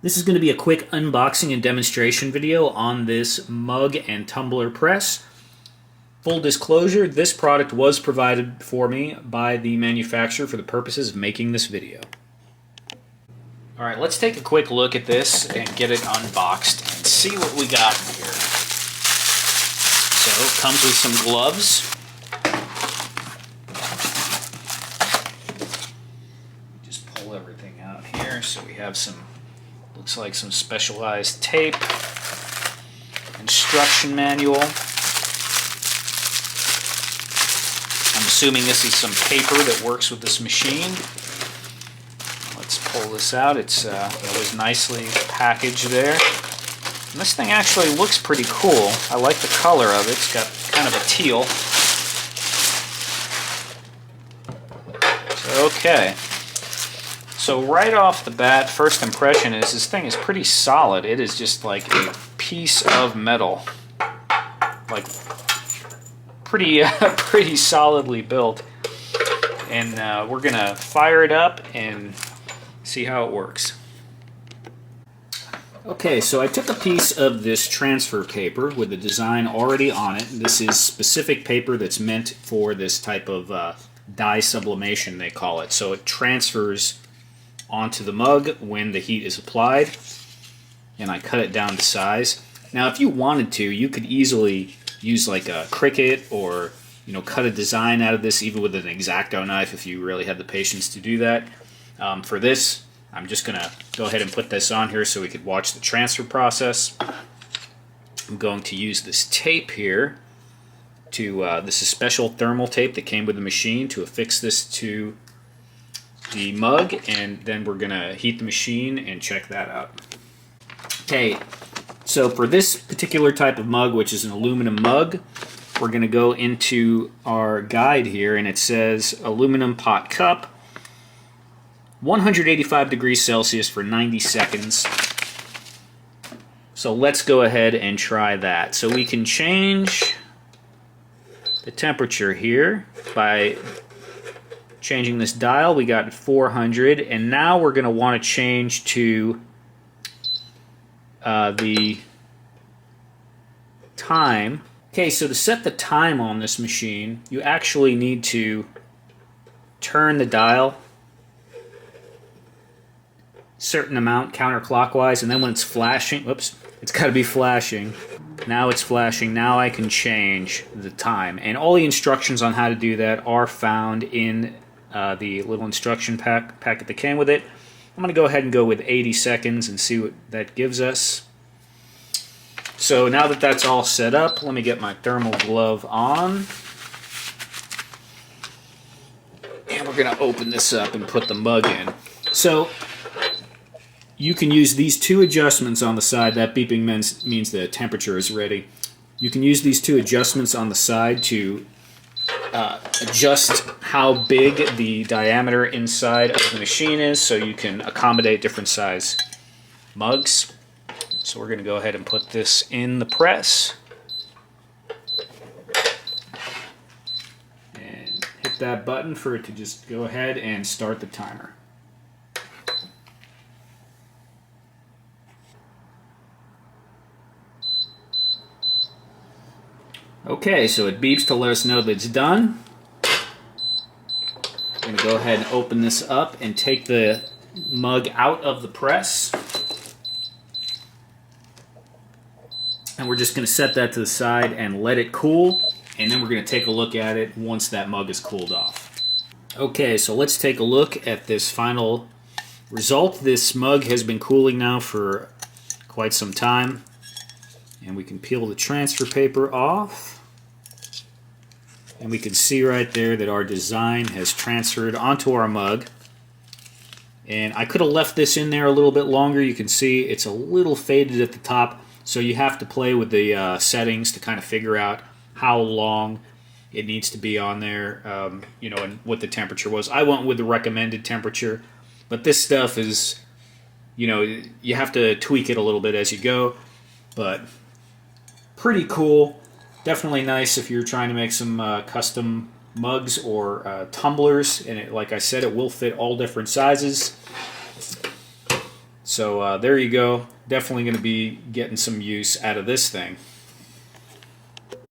This is going to be a quick unboxing and demonstration video on this mug and tumbler press. Full disclosure, this product was provided for me by the manufacturer for the purposes of making this video. Alright, let's take a quick look at this and get it unboxed and see what we got here. So, it comes with some gloves. Just pull everything out here. So we have some, looks like some specialized tape, instruction manual. I'm assuming this is some paper that works with this machine. Let's pull this out. It was nicely packaged there. And this thing actually looks pretty cool. I like the color of it. It's got kind of a teal. Okay. So right off the bat, first impression is this thing is pretty solid. It is just like a piece of metal. Like pretty solidly built. And we're gonna fire it up and see how it works. Okay, so I took a piece of this transfer paper with the design already on it. This is specific paper that's meant for this type of dye sublimation, they call it. So it transfers onto the mug when the heat is applied, and I cut it down to size. Now, if you wanted to, you could easily use like a Cricut or cut a design out of this even with an X-Acto knife if you really had the patience to do that. For this, I'm just going to go ahead and put this on here so we could watch the transfer process. I'm going to use this tape here to, this is special thermal tape that came with the machine to affix this to the mug, and then we're going to heat the machine and check that out. Okay, so for this particular type of mug, which is an aluminum mug, we're going to go into our guide here, and it says aluminum pot cup, 185 degrees Celsius for 90 seconds. So let's go ahead and try that. So we can change the temperature here by changing this dial. We got 400, and now we're going to want to change to the time. Okay, so to set the time on this machine, you actually need to turn the dial certain amount counterclockwise, and then when it's flashing, whoops, it's got to be flashing. Now it's flashing. Now I can change the time, and all the instructions on how to do that are found in the little instruction packet that came with it. I'm going to go ahead and go with 80 seconds and see what that gives us. So now that that's all set up, let me get my thermal glove on. And we're going to open this up and put the mug in. So you can use these two adjustments on the side. That beeping means the temperature is ready. You can use these two adjustments on the side to adjust how big the diameter inside of the machine is, so you can accommodate different size mugs. So we're going to go ahead and put this in the press. And hit that button for it to just go ahead and start the timer. Okay, so it beeps to let us know that it's done. I'm going to go ahead and open this up and take the mug out of the press. And we're just going to set that to the side and let it cool. And then we're going to take a look at it once that mug is cooled off. Okay, so let's take a look at this final result. This mug has been cooling now for quite some time. And we can peel the transfer paper off. And we can see right there that our design has transferred onto our mug. And I could have left this in there a little bit longer. You can see it's a little faded at the top. So you have to play with the settings to kind of figure out how long it needs to be on there, and what the temperature was. I went with the recommended temperature. But this stuff is, you have to tweak it a little bit as you go. But pretty cool. Definitely nice if you're trying to make some custom mugs or tumblers, and like I said, it will fit all different sizes. So there you go. Definitely going to be getting some use out of this thing.